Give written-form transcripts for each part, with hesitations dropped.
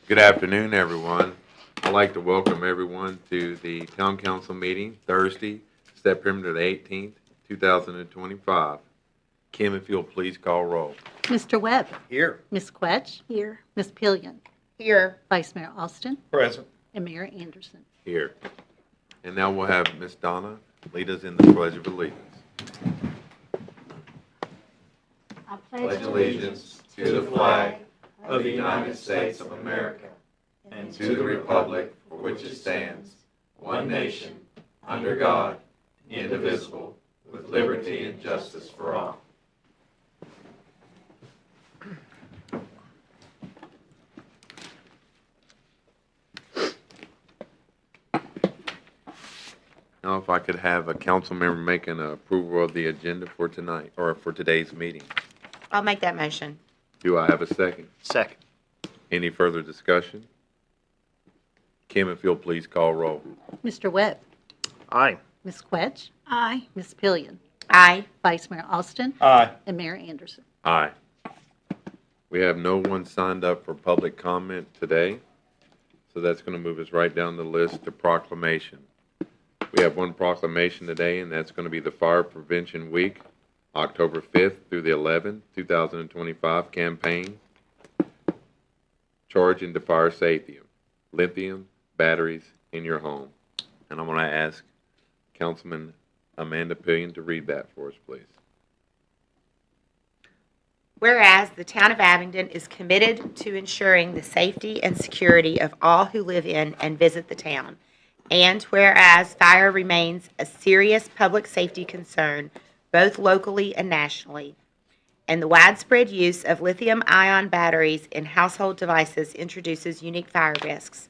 Good afternoon, everyone. I'd like to welcome everyone to the Town Council meeting Thursday, September the 18th, 2025. Kim, if you'll please call roll. Mr. Webb. Here. Ms. Quetch. Here. Ms. Pillion. Here. Vice Mayor Austin. Present. And Mayor Anderson. Here. And now we'll have Ms. Donna lead us in the Pledge of Allegiance. I Pledge allegiance to the flag of the United States of America and to the republic for which it stands, one nation, under God, indivisible, with liberty and justice for all. Now, if I could have a council member make an approval of the agenda for tonight, or for today's meeting. I'll make that motion. Do I have a second? Second. Any further discussion? Kim, if you'll please call roll. Mr. Webb. Aye. Ms. Quetch. Aye. Ms. Pillion. Aye. Vice Mayor Austin. Aye. And Mayor Anderson. Aye. We have no one signed up for public comment today, so that's going to move us right down the list to proclamation. We have one proclamation today, and that's going to be the Fire Prevention Week, October 5th through the 11th, 2025 campaign. Charge into fire safety, lithium batteries in your home. And I'm going to ask Councilman Amanda Pillion to read that for us, please. Whereas the town of Abingdon is committed to ensuring the safety and security of all who live in and visit the town. And whereas fire remains a serious public safety concern, both locally and nationally, and the widespread use of lithium-ion batteries in household devices introduces unique fire risks.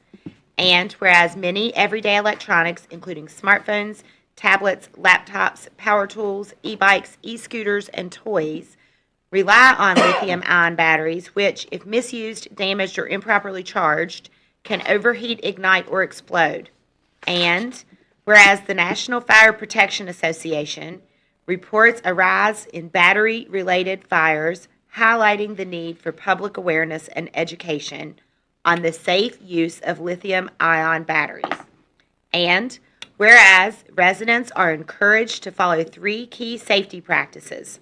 And whereas many everyday electronics, including smartphones, tablets, laptops, power tools, e-bikes, e-scooters, and toys, rely on lithium-ion batteries, which, if misused, damaged, or improperly charged, can overheat, ignite, or explode. And whereas the National Fire Protection Association reports a rise in battery-related fires, highlighting the need for public awareness and education on the safe use of lithium-ion batteries. And whereas residents are encouraged to follow 3 key safety practices: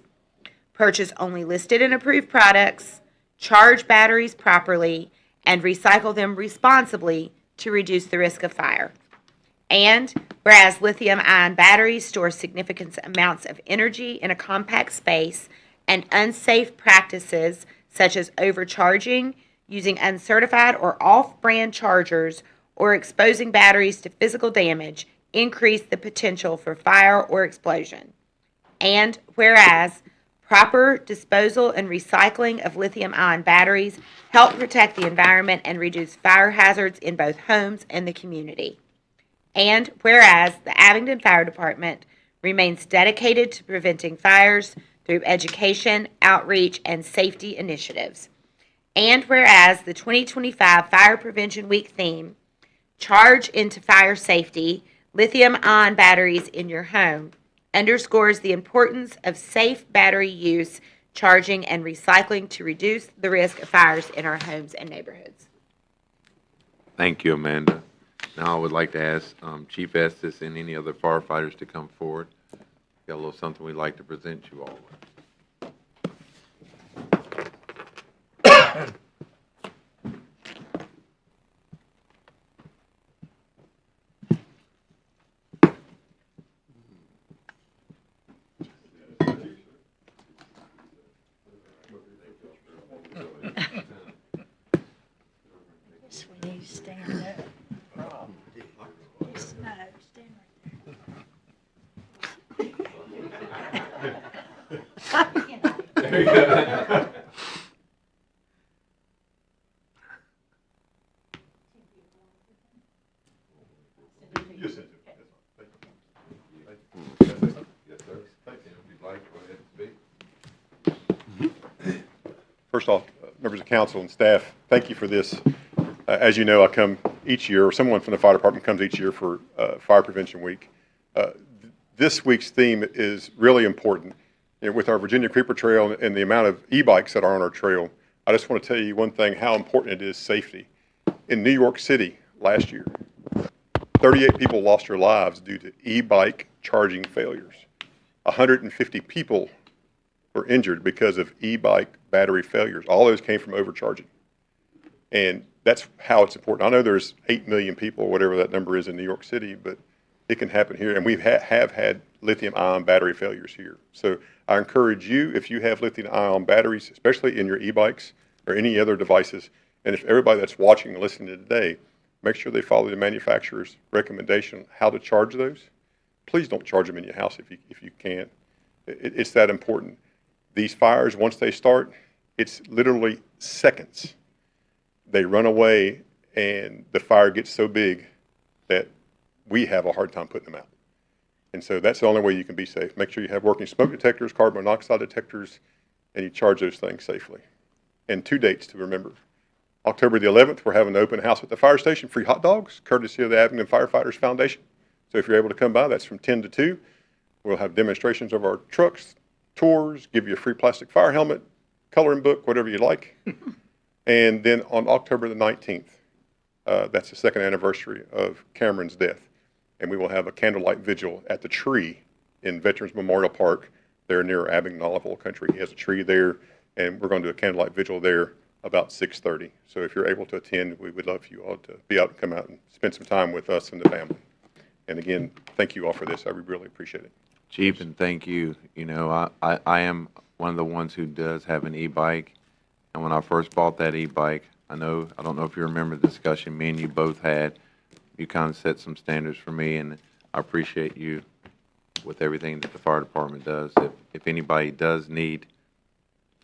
purchase only listed and approved products, charge batteries properly, and recycle them responsibly to reduce the risk of fire. And whereas lithium-ion batteries store significant amounts of energy in a compact space, and unsafe practices such as overcharging, using uncertified or off-brand chargers, or exposing batteries to physical damage increase the potential for fire or explosion. And whereas proper disposal and recycling of lithium-ion batteries help protect the environment and reduce fire hazards in both homes and the community. And whereas the Abingdon Fire Department remains dedicated to preventing fires through education, outreach, and safety initiatives. And whereas the 2025 Fire Prevention Week theme, Charge into Fire Safety, Lithium-Ion Batteries in Your Home, underscores the importance of safe battery use, charging, and recycling to reduce the risk of fires in our homes and neighborhoods. Thank you, Amanda. Now I would like to ask Chief Estes and any other firefighters to come forward. Got a little something we'd like to present you all with. We need to stand up. No, stand There you go. First off, members of council and staff, thank you for this. As you know, I come each year, or someone from the fire department comes each year for Fire Prevention Week. This week's theme is really important. You know, with our Virginia Creeper Trail and the amount of e-bikes that are on our trail, I just want to tell you one thing, how important it is safety. In New York City last year, 38 people lost their lives due to e-bike charging failures. 150 people were injured because of e-bike battery failures. All those came from overcharging. And that's how it's important. I know there's 8 million people, whatever that number is in New York City, but it can happen here. And we have had lithium-ion battery failures here. So I encourage you, if you have lithium-ion batteries, especially in your e-bikes or any other devices, and if everybody that's watching and listening today, make sure they follow the manufacturer's recommendation how to charge those. Please don't charge them in your house if you can't. It's that important. These fires, once they start, it's literally seconds. They run away, and the fire gets so big that we have a hard time putting them out. And so that's the only way you can be safe. Make sure you have working smoke detectors, carbon monoxide detectors, and you charge those things safely. And 2 dates to remember. October the 11th, we're having an open house at the fire station, free hot dogs, courtesy of the Abingdon Firefighters Foundation. So if you're able to come by, that's from 10 to 2. We'll have demonstrations of our trucks, tours, give you a free plastic fire helmet, coloring book, whatever you like. And then on October the 19th, that's the second anniversary of Cameron's death. And we will have a candlelight vigil at the tree in Veterans Memorial Park there near Abingdon, Olive Oil Country. He has a tree there, and we're going to do a candlelight vigil there about 6:30. So if you're able to attend, we would love for you all to be out and come out and spend some time with us and the family. And again, thank you all for this. I really appreciate it. Chief, and thank you. You know, I am one of the ones who does have an e-bike. And when I first bought that e-bike, I don't know if you remember the discussion me and you both had. You kind of set some standards for me, and I appreciate you with everything that the fire department does. If anybody does need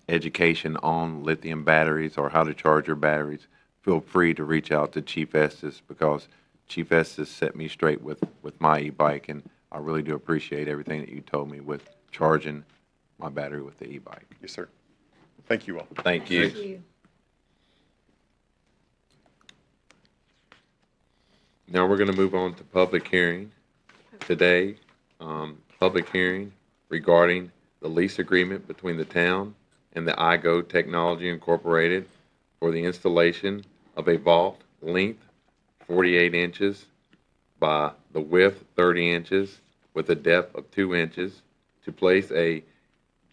education on lithium batteries or how to charge your batteries, feel free to reach out to Chief Estes, because Chief Estes set me straight with my e-bike, and I really do appreciate everything that you told me with charging my battery with the e-bike. Yes, sir. Thank you all. Thank you. Thank you. Now we're going to move on to public hearing today. Public hearing regarding the lease agreement between the town and the iGo Technology Incorporated for the installation of a vault length 48 inches by the width 30 inches with a depth of 2 inches to place a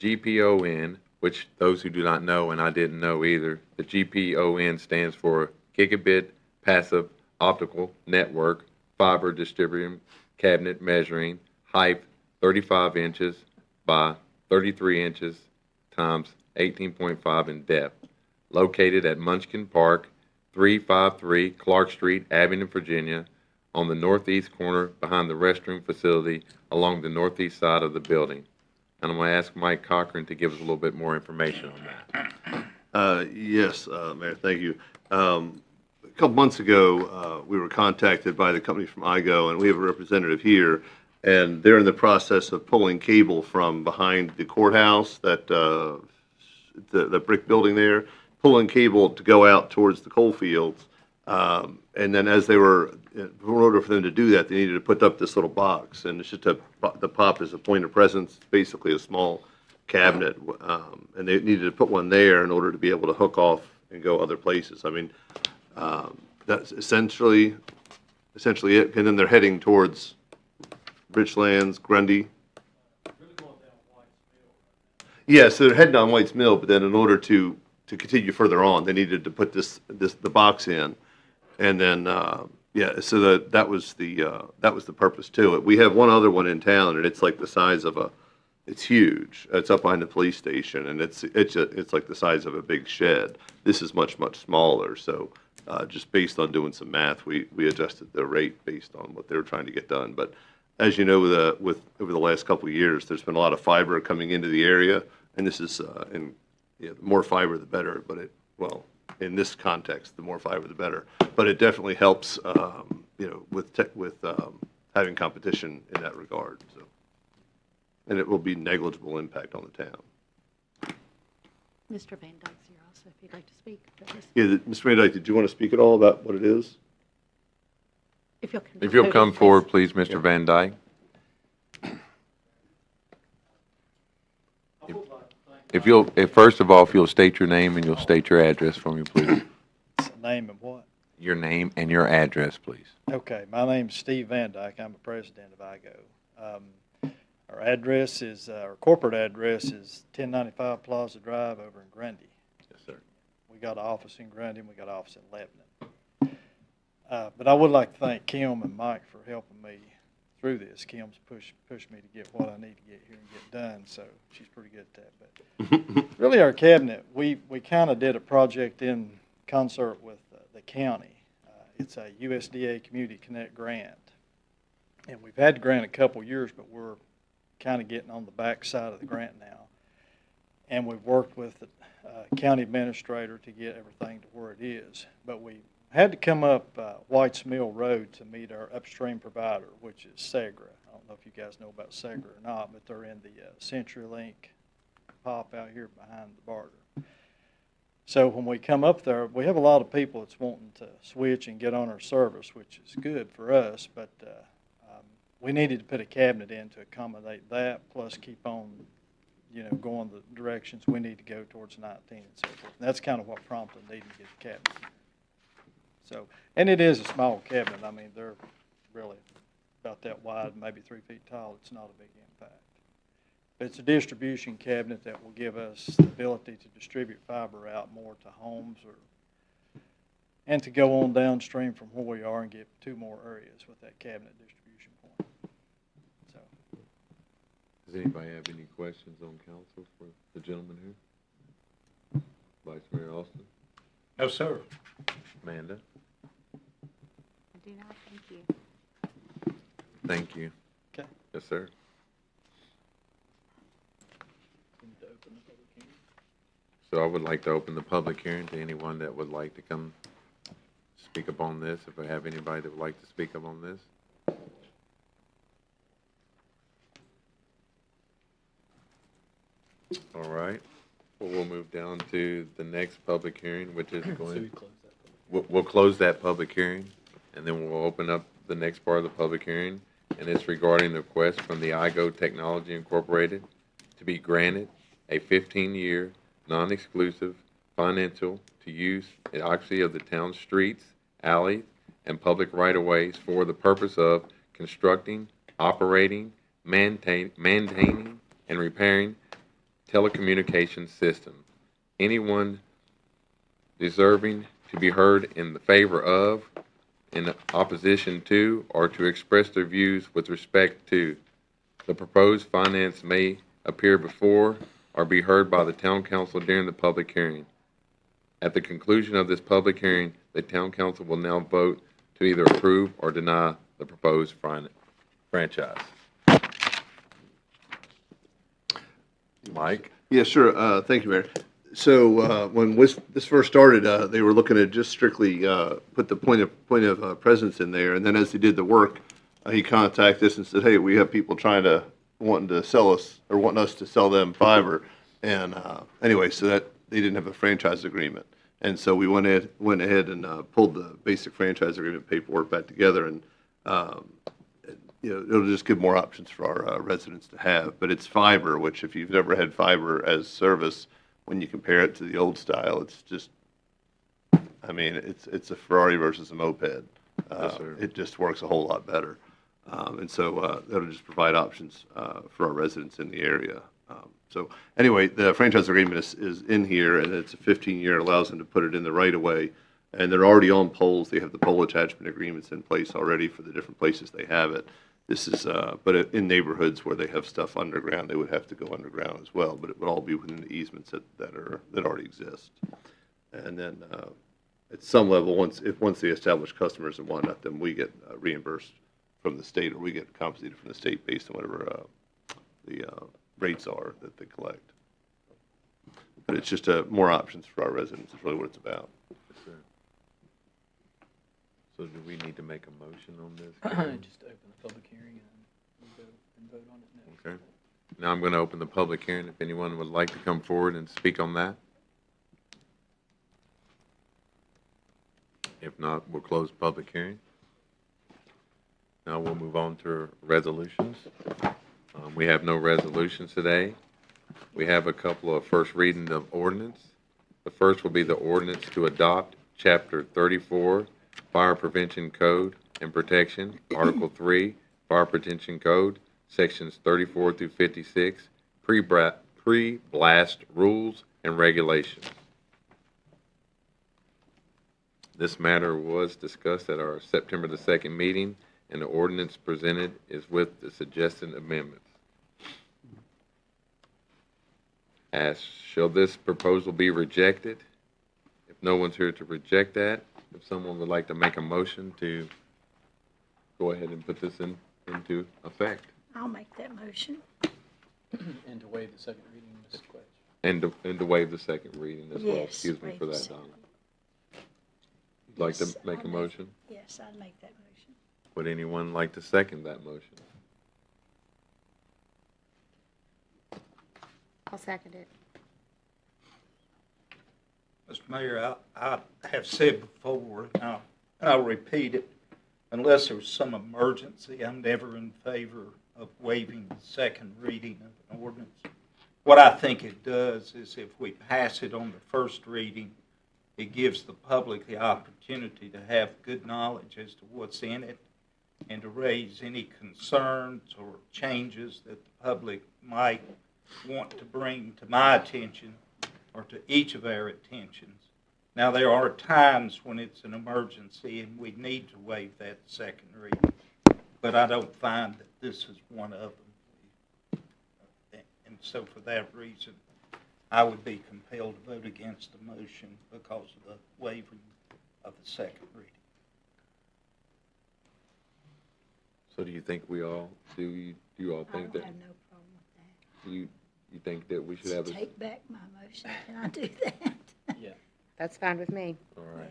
GPON, which those who do not know, and I didn't know either, the GPON stands for Gigabit Passive Optical Network Fiber Distributing Cabinet Measuring height 35 inches by 33 inches times 18.5 in depth, located at Munchkin Park, 353 Clark Street, Abingdon, Virginia, on the northeast corner behind the restroom facility along the northeast side of the building. And I'm going to ask Mike Cochran to give us a little bit more information on that. Yes, Mayor, thank you. A couple months ago, we were contacted by the company from iGo, and we have a representative here, and they're in the process of pulling cable from behind the courthouse, that the brick building there, pulling cable to go out towards the coal fields. And then as they were, in order for them to do that, they needed to put up this little box, and it's just the POP is a point of presence, basically a small cabinet, and they needed to put one there in order to be able to hook off and go other places. I mean, that's essentially it. And then they're heading towards Richlands, Grundy. Yeah, so they're heading on White's Mill, but then in order to continue further on, they needed to put the box in, and then so that was the purpose to it. We have one other one in town, and it's like the size of it's huge. It's up behind the police station, and it's like the size of a big shed. This is much smaller. So just based on doing some math, we adjusted the rate based on what they were trying to get done. But as you know, with over the last couple of years, there's been a lot of fiber coming into the area, and this is the more fiber the better. But in this context, the more fiber the better. But it definitely helps, with having competition in that regard. So, and it will be negligible impact on the town. Mr. Van Dyke's here also, if you'd like to speak. Yeah, Mr. Van Dyke, did you want to speak at all about what it is? If you'll come forward, please, Mr. Van Dyke. First of all, if you'll state your name and you'll state your address for me, please. Name and what? your name and your address, please. Okay, my name's Steve Van Dyke. I'm the president of IGO. Our address is, our corporate address is 1095 Plaza Drive over in Grundy. Yes, sir. We got an office in Grundy and we got an office in Lebanon. But I would like to thank Kim and Mike for helping me through this. Kim's pushed me to get what I need to get here and get done, so she's pretty good at that. But really, our cabinet, we kind of did a project in concert with the county. It's a USDA Community Connect grant. And we've had the grant a couple years, but we're kind of getting on the back side of the grant now. And we've worked with the county administrator to get everything to where it is. But we had to come up White's Mill Road to meet our upstream provider, which is Segra. I don't know if you guys know about Segra or not, but they're in the CenturyLink pop out here behind the barter. So when we come up there, we have a lot of people that's wanting to switch and get on our service, which is good for us, but we needed to put a cabinet in to accommodate that, plus keep on, going the directions we need to go towards 19 and so forth. And that's kind of what prompted needing to get the cabinet. So, and it is a small cabinet. I mean, they're really about that wide, maybe 3 feet tall. It's not a big impact. It's a distribution cabinet that will give us the ability to distribute fiber out more to homes and to go on downstream from where we are and get 2 more areas with that cabinet distribution point. So, Does anybody have any questions on council for the gentleman here? Vice Mayor Austin? No, sir. Amanda? I do not, thank you. Thank you. okay. Yes, sir. So I would like to open the public hearing to anyone that would like to come speak up on this, if I have anybody that would like to speak up on this. All right, well, we'll move down to the next public hearing, which is going, we'll close that public hearing, and then we'll open up the next part of the public hearing, and it's regarding the request from the IGO Technology Incorporated to be granted a 15-year non-exclusive financial to use and occupancy of the town's streets, alleys, and public right-of-ways for the purpose of constructing, operating, maintaining, and repairing telecommunications system. Anyone deserving to be heard in the favor of, in opposition to, or to express their views with respect to the proposed finance may appear before or be heard by the town council during the public hearing. At the conclusion of this public hearing, the town council will now vote to either approve or deny the proposed franchise. Mike? Yeah, sure. Thank you, Mayor. So when this first started, they were looking at just strictly put the point of presence in there, and then as they did the work, he contacted us and said, "Hey, we have people wanting to sell us or wanting us to sell them fiber," and anyway, so that they didn't have a franchise agreement, and so we went ahead and pulled the basic franchise agreement paperwork back together, and it'll just give more options for our residents to have. But it's fiber, which if you've never had fiber as service, when you compare it to the old style, it's just, I mean, it's a Ferrari versus a moped. Yes, sir. It just works a whole lot better. And so that'll just provide options for our residents in the area. So anyway, the franchise agreement is in here, and it's a 15-year, allows them to put it in the right-of-way. And they're already on poles. They have the pole attachment agreements in place already for the different places they have it. This is, but in neighborhoods where they have stuff underground, they would have to go underground as well. But it would all be within the easements that already exist. And then at some level, once they establish customers and whatnot, then we get reimbursed from the state, or we get compensated from the state based on whatever the rates are that they collect. But it's just more options for our residents is really what it's about. Yes, sir. So do we need to make a motion on this? Just open the public hearing and vote on it next. Okay. Now I'm going to open the public hearing. If anyone would like to come forward and speak on that. If not, we'll close public hearing. Now we'll move on to resolutions. We have no resolutions today. We have a couple of first reading of ordinance. The first will be the ordinance to adopt Chapter 34 Fire Prevention Code and Protection, Article 3, Fire Prevention Code, Sections 34 through 56, pre-blast rules and regulations. This matter was discussed at our September the 2nd meeting, and the ordinance presented is with the suggested amendments. Shall this proposal be rejected? If no one's here to reject that, if someone would like to make a motion to go ahead and put this into effect. I'll make that motion. And to waive the second reading, Ms. Quetch. And to waive the second reading as well. Yes, Excuse me waive for the that, second Donna. You'd like to Yes, make a I'll motion? Yes, I'd make that motion. Would anyone like to second that motion? I'll second it. Mr. Mayor, I have said before, and I'll repeat it, unless there's some emergency, I'm never in favor of waiving the second reading of an ordinance. What I think it does is if we pass it on the first reading, it gives the public the opportunity to have good knowledge as to what's in it and to raise any concerns or changes that the public might want to bring to my attention or to each of our attentions. Now, there are times when it's an emergency and we need to waive that second reading, but I don't find that this is one of them. And so for that reason, I would be compelled to vote against the motion because of the waiving of the second reading. So do you think do you all I think don't that, have no problem with that. you think that we should have a? Take back my motion. Can I do that? Yeah. That's fine with me. All right.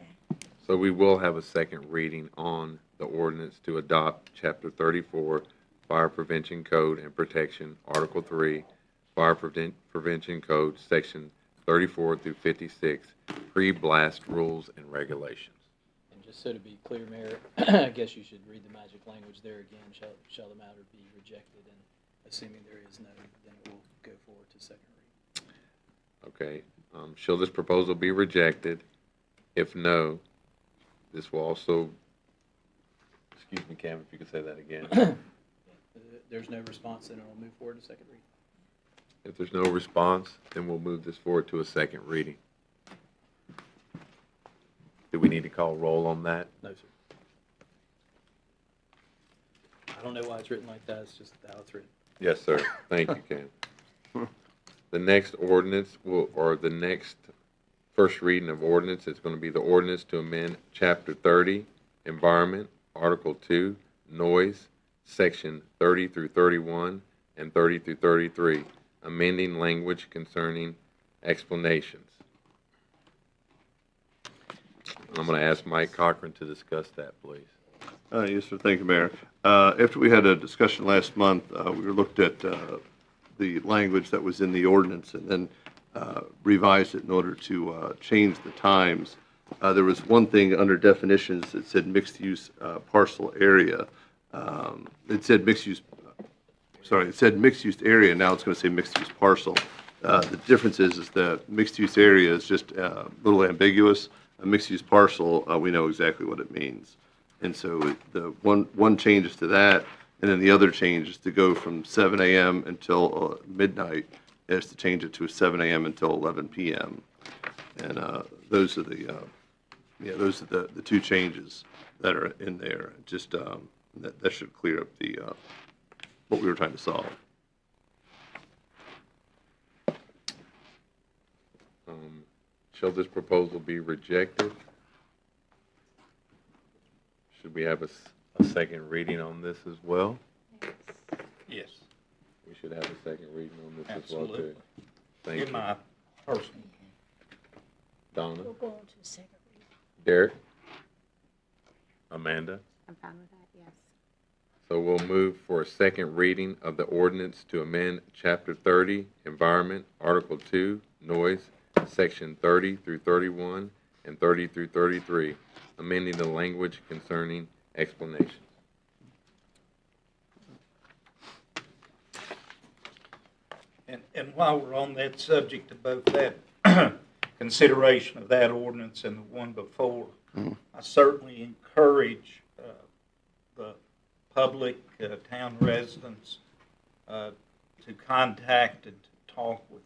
So we will have a second reading on the ordinance to adopt Chapter 34, Fire Prevention Code and Protection, Article 3, Fire Prevention Code, Section 34 through 56, pre-blast rules and regulations. And just so to be clear, Mayor, I guess you should read the magic language there again. Shall the matter be rejected? And assuming there is no, then it will go forward to second reading. Okay. Shall this proposal be rejected? If no, this will also, excuse me, Cam, if you could say that again. There's no response, then it will move forward to second reading. If there's no response, then we'll move this forward to a second reading. Do we need to call roll on that? No, sir. I don't know why it's written like that. It's just how it's written. Yes, sir. Thank you, Cam. The next ordinance the next first reading of ordinance is going to be the ordinance to amend Chapter 30, Environment, Article 2, Noise, Section 30 through 31 and 30 through 33, amending language concerning explanations. I'm going to ask Mike Cochran to discuss that, please. Yes, sir. Thank you, Mayor. After we had a discussion last month, we looked at the language that was in the ordinance and then revised it in order to change the times. There was one thing under definitions that said mixed-use parcel area. It said mixed-use, it said mixed-use area. Now it's going to say mixed-use parcel. The difference is that mixed-use area is just a little ambiguous. A mixed-use parcel, we know exactly what it means. And so the one change is to that, and then the other change is to go from 7 a.m. until midnight, is to change it to 7 a.m. until 11 p.m. And those are the two changes that are in there. Just that should clear up the what we were trying to solve. Shall this proposal be rejected? Should we have a second reading on this as well? Yes, We should have a second reading on this as well, too. absolutely. Thank In you. my personal Donna, We'll go on to the second reading. Derek, Amanda. I'm fine with that, yes. So we'll move for a second reading of the ordinance to amend Chapter 30, Environment, Article 2, Noise, Section 30 through 31 and 30 through 33, amending the language concerning explanations. And while we're on that subject about that, consideration of that ordinance and the one before. I certainly encourage the public, town residents, to contact and to talk with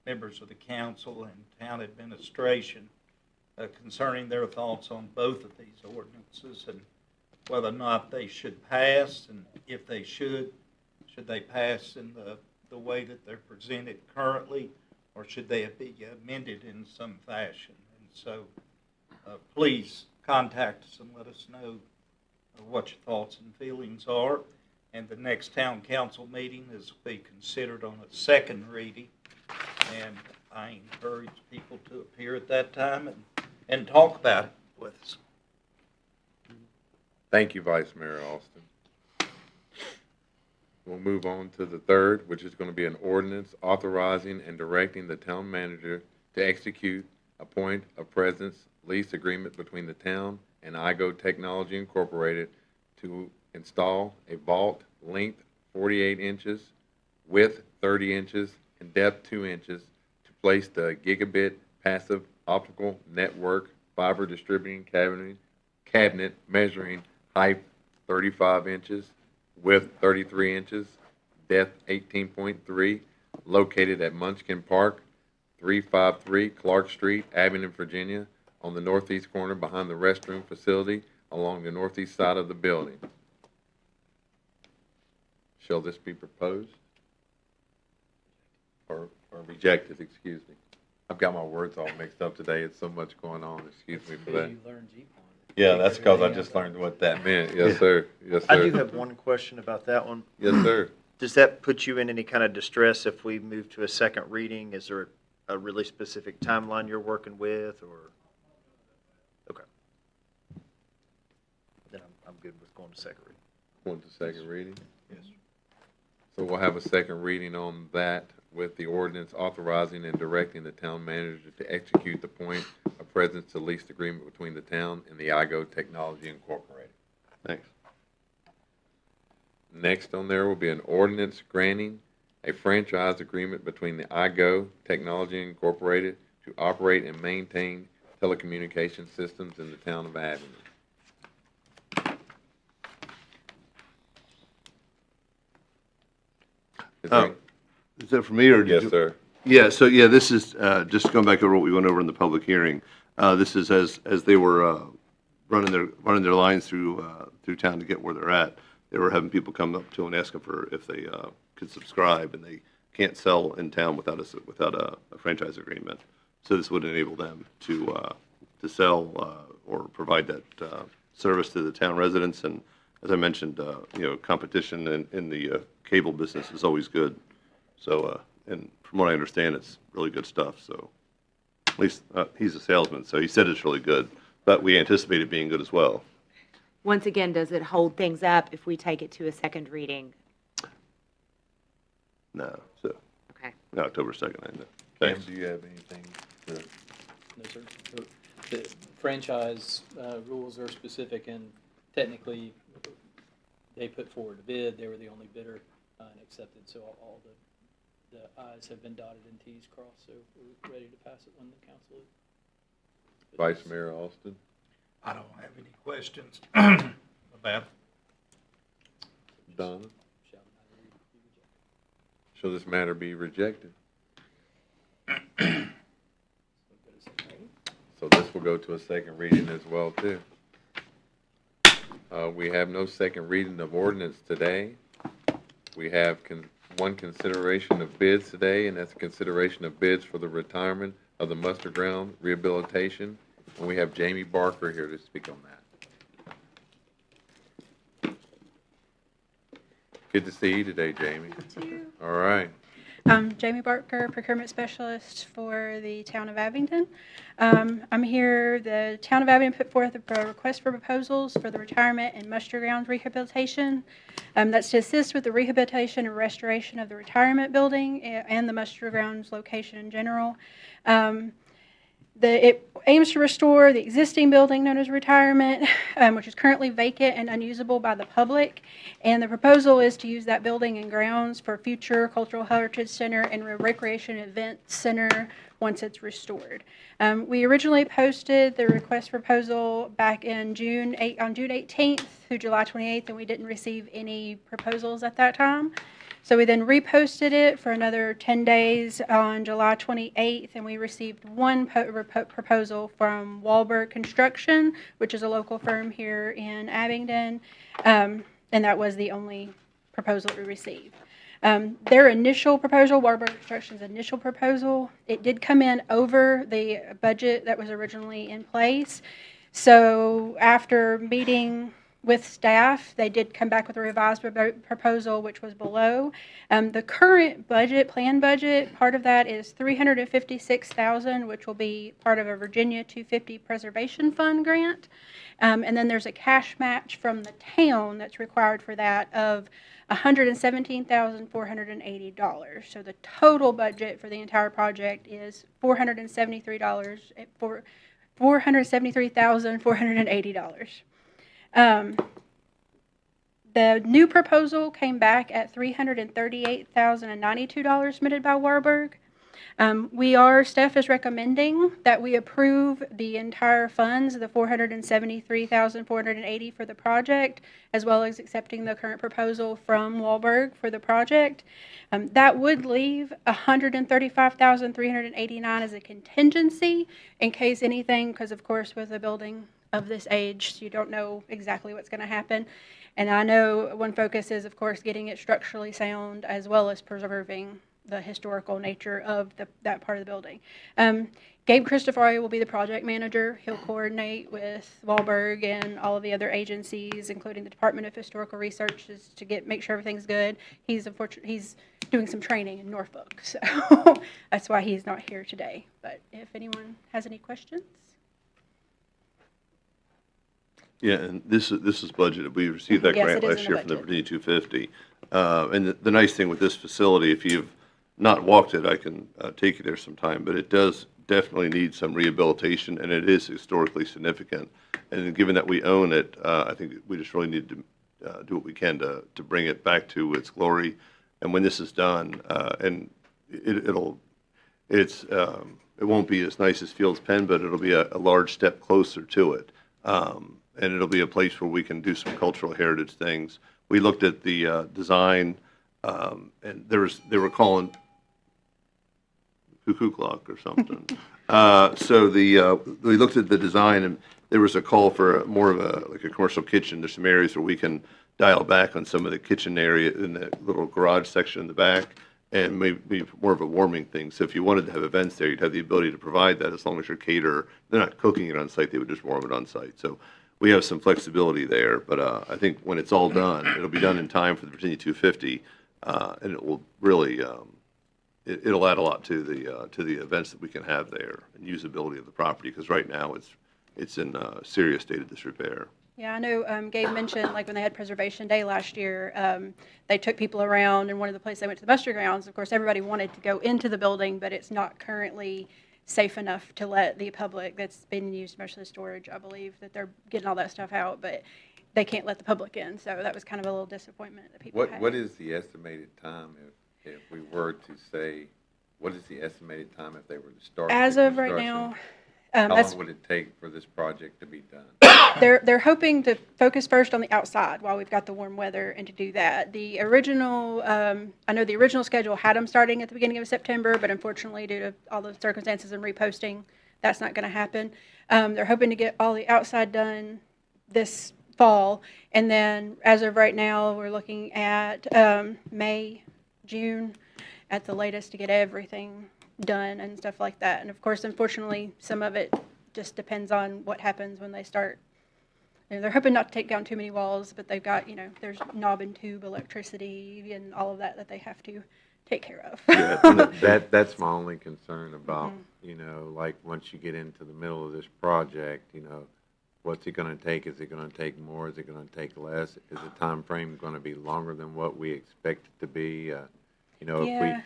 members of the council and town administration concerning their thoughts on both of these ordinances and whether or not they should pass, and if they should they pass in the way that they're presented currently, or should they be amended in some fashion? And so please contact us and let us know what your thoughts and feelings are. And the next town council meeting is be considered on a second reading. And I encourage people to appear at that time and talk about it with us. Thank you, Vice Mayor Alston. We'll move on to the third, which is going to be an ordinance authorizing and directing the town manager to execute a point of presence lease agreement between the town and IGO Technology Incorporated to install a vault length 48 inches, width 30 inches, and depth 2 inches to place the gigabit passive optical network fiber distributing cabinet measuring height 35 inches, width 33 inches, depth 18.3, located at Munchkin Park, 353 Clark Street, Abingdon, Virginia, on the northeast corner behind the restroom facility along the northeast side of the building. Shall this be proposed? Or rejected, excuse me. I've got my words all mixed up today. It's so much going on. Excuse me for that. You learned GPON. Yeah, that's because I just learned what that meant. Yes, sir. Yes, sir. I do have one question about that one. Yes, sir. Does that put you in any kind of distress if we move to a second reading? Is there a really specific timeline you're working with, or? Okay. Then I'm good with going to second reading. Want the second reading? Yes. So we'll have a second reading on that with the ordinance authorizing and directing the town manager to execute the point of presence to lease agreement between the town and the IGO Technology Incorporated. Thanks. Next on there will be an ordinance granting a franchise agreement between the IGO Technology Incorporated to operate and maintain telecommunication systems in the town of Abingdon. Is there- Is that for me, or? did Yes, you- sir. Yeah, so, yeah, this is, just going back over what we went over in the public hearing. This is as they were running their lines through town to get where they're at. They were having people come up to them and ask them for if they could subscribe, and they can't sell in town without a franchise agreement. So this would enable them to sell or provide that service to the town residents. And as I mentioned, competition in the cable business is always good. So, and from what I understand, it's really good stuff. So, at least he's a salesman, so he said it's really good. But we anticipate it being good as well. Once again, does it hold things up if we take it to a second reading? No, so Okay. October 2nd, I know. Cam, Thanks. do you have anything to? No, sir. The franchise rules are specific, and technically, they put forward a bid. They were the only bidder and accepted, so all the I's have been dotted and T's crossed, so we're ready to pass it when the council is. Vice Mayor Alston? I don't have any questions about Donna? Shall the matter be rejected? Shall this matter be rejected? So go to second reading. So this will go to a second reading as well, too. We have no second reading of ordinance today. We have one consideration of bids today, and that's a consideration of bids for the retirement of the muster ground rehabilitation. And we have Jamie Barker here to speak on that. Good to see you today, Jamie. All right. Jamie Barker, Procurement Specialist for the Town of Abingdon. I'm here, the Town of Abingdon put forth a request for proposals for the retirement and muster grounds rehabilitation. That's to assist with the rehabilitation and restoration of the retirement building and the muster grounds location in general. It aims to restore the existing building known as retirement, which is currently vacant and unusable by the public. And the proposal is to use that building and grounds for future cultural heritage center and recreation event center once it's restored. We originally posted the request proposal back in on June 18th through July 28th, and we didn't receive any proposals at that time. So we then reposted it for another 10 days on July 28th, and we received one proposal from Wahlberg Construction, which is a local firm here in Abingdon, and that was the only proposal that we received. Their initial proposal, Wahlberg Construction's initial proposal, it did come in over the budget that was originally in place. So after meeting with staff, they did come back with a revised proposal, which was below. The current budget, planned budget, part of that is $356,000, which will be part of a Virginia 250 Preservation Fund grant. And then there's a cash match from the town that's required for that of $117,480. So the total budget for the entire project is $473,480. The new proposal came back at $338,092 submitted by Warburg. Staff is recommending that we approve the entire funds, the $473,480 for the project, as well as accepting the current proposal from Wahlberg for the project. That would leave $135,389 as a contingency in case anything, because of course with a building of this age, you don't know exactly what's going to happen. And I know one focus is, of course, getting it structurally sound as well as preserving the historical nature of that part of the building. Gabe Christofari will be the project manager. He'll coordinate with Wahlberg and all of the other agencies, including the Department of Historical Research, to make sure everything's good. He's doing some training in Norfolk, so that's why he's not here today. But if anyone has any questions. Yeah, and this is budgeted. We received that Yes, grant it is in last the year from the budget. Virginia 250. And the nice thing with this facility, if you've not walked it, I can take you there sometime, but it does definitely need some rehabilitation, and it is historically significant. And given that we own it, I think we just really need to do what we can to bring it back to its glory. And when this is done, and it won't be as nice as Fields Pen, but it'll be a large step closer to it. And it'll be a place where we can do some cultural heritage things. We looked at the design, and they were calling cuckoo clock or something. We looked at the design, and there was a call for more of a commercial kitchen. There's some areas where we can dial back on some of the kitchen area in the little garage section in the back, and maybe more of a warming thing. So if you wanted to have events there, you'd have the ability to provide that as long as your caterer, they're not cooking it on site, they would just warm it on site. So we have some flexibility there, but I think when it's all done, it'll be done in time for the Virginia 250, and it will really, it'll add a lot to the events that we can have there and usability of the property, because right now it's in a serious state of disrepair. Yeah, I know Gabe mentioned, like when they had Preservation Day last year, they took people around, and one of the places they went to the muster grounds, of course, everybody wanted to go into the building, but it's not currently safe enough to let the public, that's been used mostly as storage, I believe, that they're getting all that stuff out, but they can't let the public in, so that was kind of a little disappointment that people had. What is the estimated time if we were to say, what is the estimated time if they were to start? As the of right construction? now, How that's, long would it take for this project to be done? they're hoping to focus first on the outside while we've got the warm weather and to do that. The original, I know the original schedule had them starting at the beginning of September, but unfortunately due to all the circumstances and reposting, that's not going to happen. They're hoping to get all the outside done this fall, and then as of right now, we're looking at May, June at the latest to get everything done and stuff like that. And of course, unfortunately, some of it just depends on what happens when they start. You know, they're hoping not to take down too many walls, but they've got, there's knob and tube electricity and all of that they have to take care of. Yeah, that's my only concern about, like once you get into the middle of this project, what's it going to take? Is it going to take more? Is it going to take less? Is the time frame going to be longer than what we expect it to be? Yeah.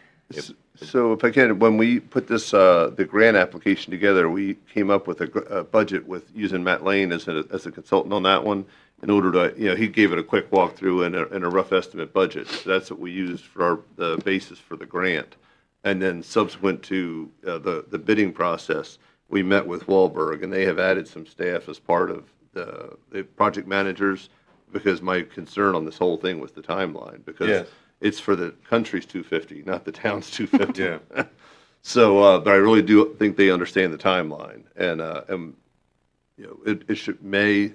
So if I can, when we put this, the grant application together, we came up with a budget with using Matt Lane as a consultant on that one in order to, he gave it a quick walkthrough and a rough estimate budget. So that's what we used for the basis for the grant. And then subsequent to the bidding process, we met with Wahlberg, and they have added some staff as part of the project managers, because my concern on this whole thing was the timeline, because Yes. it's for the country's 250, not the town's 250. Yeah. So, but I really do think they understand the timeline, and you know, it should May,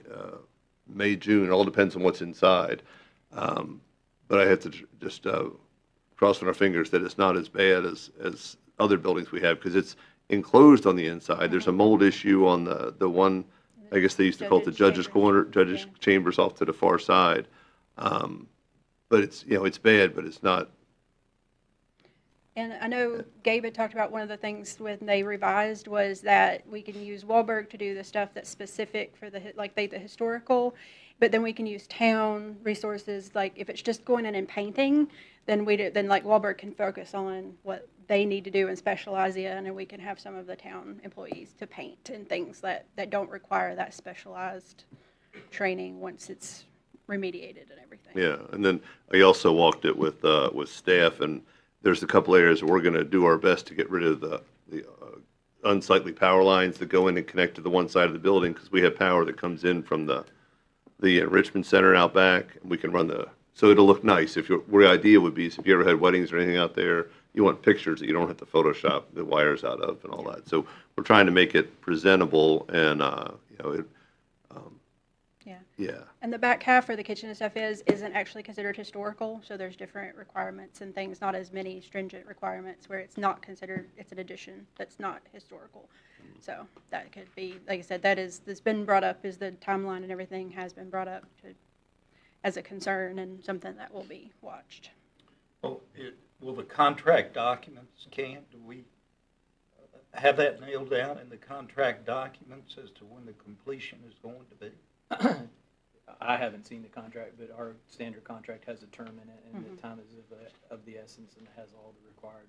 June. It all depends on what's inside. But I have to just crossing our fingers that it's not as bad as other buildings we have, because it's enclosed on the inside. There's a mold issue on the one, I guess they used to call it the judge's corner, judge's chambers off to the far side. But it's, you know, it's bad, but it's not. And I know Gabe had talked about one of the things when they revised was that we can use Wahlberg to do the stuff that's specific for the historical, but then we can use town resources. Like if it's just going in and painting, then like Wahlberg can focus on what they need to do and specialize in, and we can have some of the town employees to paint and things that don't require that specialized training once it's remediated and everything. Yeah, and then I also walked it with staff, and there's a couple areas where we're going to do our best to get rid of the unsightly power lines that go in and connect to the one side of the building, because we have power that comes in from the enrichment center out back, and we can run so it'll look nice. Where the idea would be is if you ever had weddings or anything out there, you want pictures that you don't have to Photoshop the wires out of and all that. So we're trying to make it presentable, and you know, yeah. And the back half where the kitchen and stuff isn't actually considered historical, so there's different requirements and things, not as many stringent requirements where it's not considered, it's an addition that's not historical. So that could be, like I said, that's been brought up, is the timeline and everything has been brought up as a concern and something that will be watched. Well, will the contract documents, do we have that nailed down in the contract documents as to when the completion is going to be? I haven't seen the contract, but our standard contract has a term in it, and the time is of the essence, and it has all the required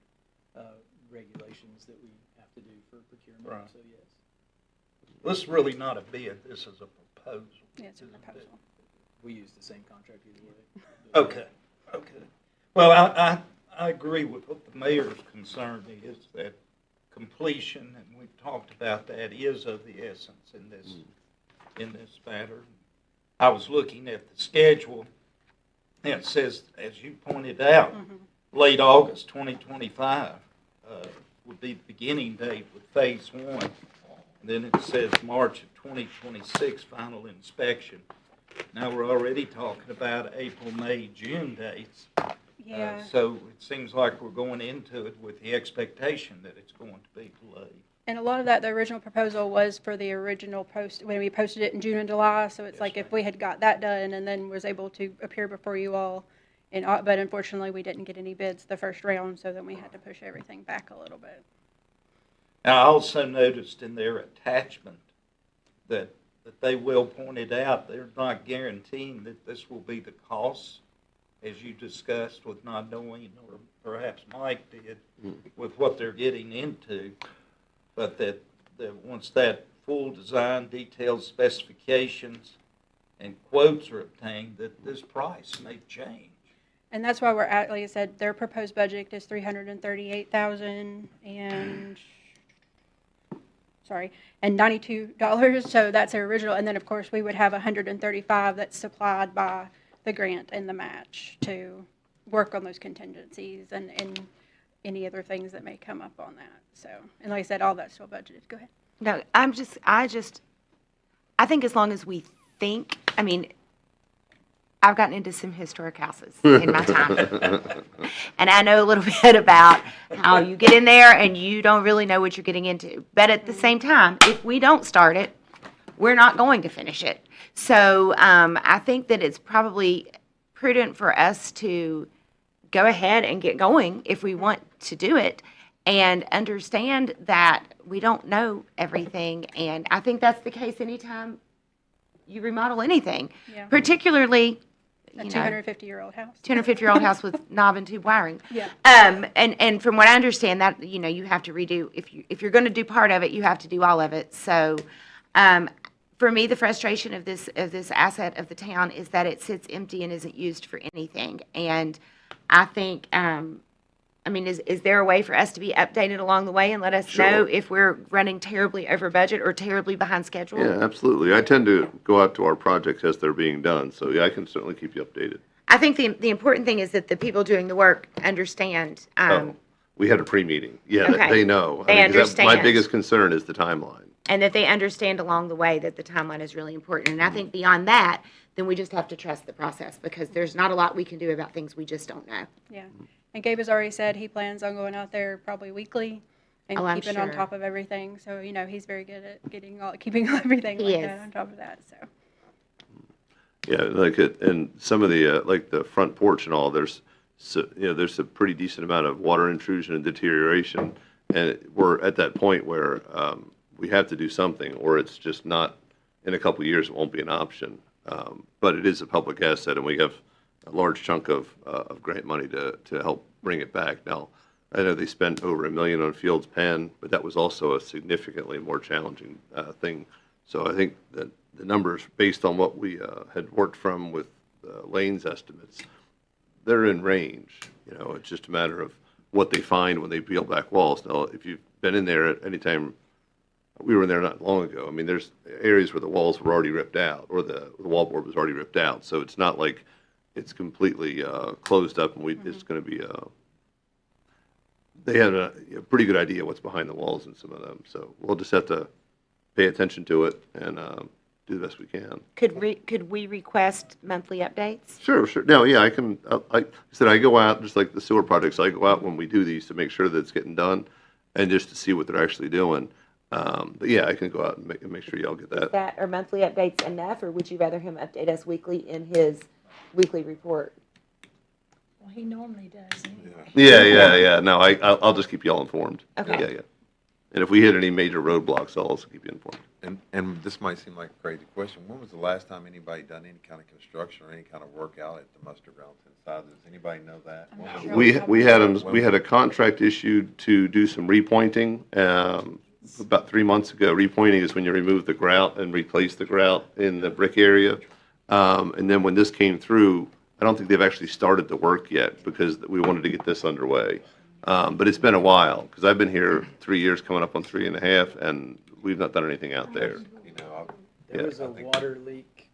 regulations that we have to do for procurement. Right. So yes. This is really not a bid. This is a proposal. Yeah, it's a proposal. We use the same contract either way. Okay. Well, I agree with what the mayor's concern is, that completion, and we've talked about that, is of the essence in this matter. I was looking at the schedule, and it says, as you pointed out, late August 2025 would be the beginning date with phase 1. And then it says March of 2026 final inspection. Now we're already talking about April, May, June dates. Yeah. So it seems like we're going into it with the expectation that it's going to be delayed. And a lot of that, the original proposal was for the original post, when we posted it in June and July, so it's like if we had got that done and then was able to appear before you all, but unfortunately we didn't get any bids the first round, so then we had to push everything back a little bit. And I also noticed in their attachment that they well pointed out they're not guaranteeing that this will be the cost, as you discussed with not knowing, or perhaps Mike did, with what they're getting into. But that once that full design, detailed specifications, and quotes are obtained, that this price may change. And that's why we're at, like I said, their proposed budget is $338,000 and $92. So that's their original. And then of course we would have $135 that's supplied by the grant and the match to work on those contingencies and any other things that may come up on that. So, and like I said, all that's still budgeted. Go ahead. No, I think as long as we think, I mean, I've gotten into some historic houses in my time. And I know a little bit about how you get in there and you don't really know what you're getting into. But at the same time, if we don't start it, we're not going to finish it. So I think that it's probably prudent for us to go ahead and get going if we want to do it, and understand that we don't know everything. And I think that's the case anytime you remodel anything, Yeah. particularly A 250-year-old house. 250-year-old house with knob and tube wiring. Yeah. And from what I understand, that you have to redo, if you're going to do part of it, you have to do all of it. So for me, the frustration of this asset of the town is that it sits empty and isn't used for anything. And I think I mean, is there a way for us to be updated along the way and let us Sure. know if we're running terribly over budget or terribly behind schedule? Yeah, absolutely. I tend to go out to our projects as they're being done, so yeah, I can certainly keep you updated. I think the important thing is that the people doing the work understand. Oh, we had a pre-meeting. Yeah, Okay. they know. They 'Cause my understand. biggest concern is the timeline. And that they understand along the way that the timeline is really important. And I think beyond that, then we just have to trust the process because there's not a lot we can do about things we just don't know. Yeah. And Gabe has already said he plans on going out there probably weekly and Oh, I'm keeping on sure. top of everything. So, he's very good at keeping everything He like is. that on top of that. So, Yeah, and some of the, like the front porch and all, there's a pretty decent amount of water intrusion and deterioration. And we're at that point where we have to do something, or it's just not, in a couple of years, it won't be an option. But it is a public asset, and we have a large chunk of grant money to help bring it back. Now, I know they spent over $1 million on Fields Pen, but that was also a significantly more challenging thing. So I think that the numbers, based on what we had worked from with Lane's estimates, they're in range. It's just a matter of what they find when they peel back walls. Now, if you've been in there at any time, we were in there not long ago. I mean, there's areas where the walls were already ripped out, or the wallboard was already ripped out. So it's not like it's completely closed up, and it's going to be. They had a pretty good idea what's behind the walls in some of them. So we'll just have to pay attention to it and do the best we can. Could we request monthly updates? Sure. No, yeah, I can. I said I go out just like the sewer projects. I go out when we do these to make sure that it's getting done, and just to see what they're actually doing. But yeah, I can go out and make sure y'all get that. Are monthly updates enough, or would you rather him update us weekly in his weekly report? Well, he normally does anyway. Yeah. No, I'll just keep y'all informed. Okay. Yeah. And if we hit any major roadblocks, I'll also keep you informed. And this might seem like a crazy question. When was the last time anybody done any kind of construction or any kind of work out at the muster grounds inside? Does anybody know that? I'm When not was sure. it? We had a contract issued to do some repointing about 3 months ago. Repointing is when you remove the grout and replace the grout in the brick area. And then when this came through, I don't think they've actually started the work yet because we wanted to get this underway. But it's been a while because I've been here 3 years, coming up on 3.5, and we've not done anything out there. There Yeah, was a water leak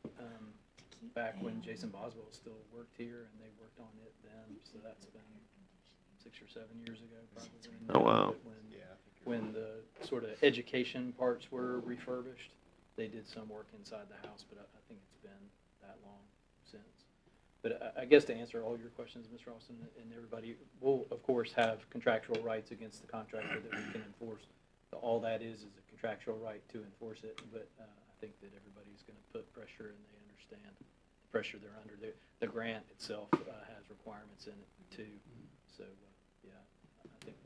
back when Jason Boswell still worked here, and they worked on it then, so that's been 6 or 7 years ago, probably. Oh, wow. When the sort of education parts were refurbished, they did some work inside the house, but I think it's been that long since. But I guess to answer all your questions, Ms. Ralston, and everybody, we'll, of course, have contractual rights against the contractor that we can enforce. All that is a contractual right to enforce it, but I think that everybody's going to put pressure, and they understand the pressure they're under. The grant itself has requirements in it, too. So, yeah, I think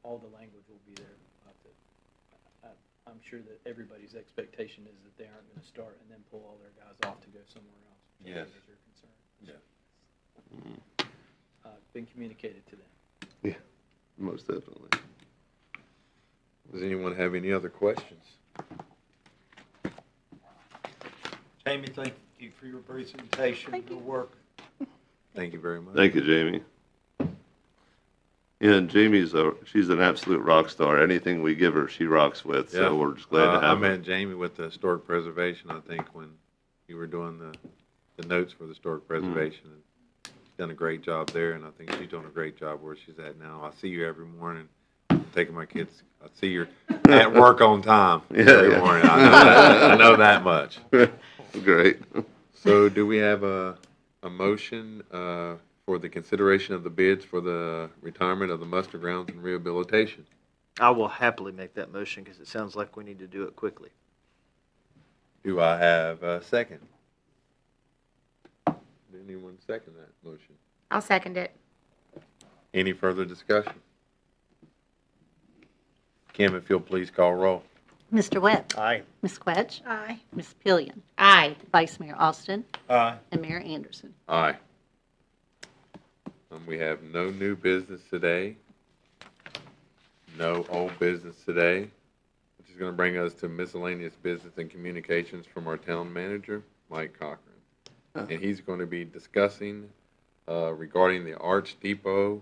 all the language will be there. I'm sure that everybody's expectation is that they aren't going to start and then pull all their guys off to go somewhere else. which I Yes. think is your concern. Yeah. Been communicated to them. Yeah, most definitely. Does anyone have any other questions? Jamie, thank you for your presentation, your work. Thank you very much. Thank you, Jamie. Yeah, and she's an absolute rock star. Anything we give her, she rocks with. Yeah. So we're just glad to I have her. met Jamie with the historic preservation, I think, when you were doing the notes for the historic preservation. And she's done a great job there, and I think she's doing a great job where she's at now. I see you every morning, taking my kids. I see you're at work on time every morning. I know that. I know that much. Great. So do we have a motion for the consideration of the bids for the retirement of the muster grounds and rehabilitation? I will happily make that motion because it sounds like we need to do it quickly. Do I have a second? Did anyone second that motion? I'll second it. Any further discussion? Kim, if you'll please call roll. Mr. Webb? Aye. Ms. Quetch? aye. Ms. Pillion? Aye. Vice Mayor Austin? Aye. And Mayor Anderson? Aye. We have no new business today. No old business today, which is going to bring us to miscellaneous business and communications from our town manager, Mike Cochran. And he's going to be discussing regarding the Arch Depot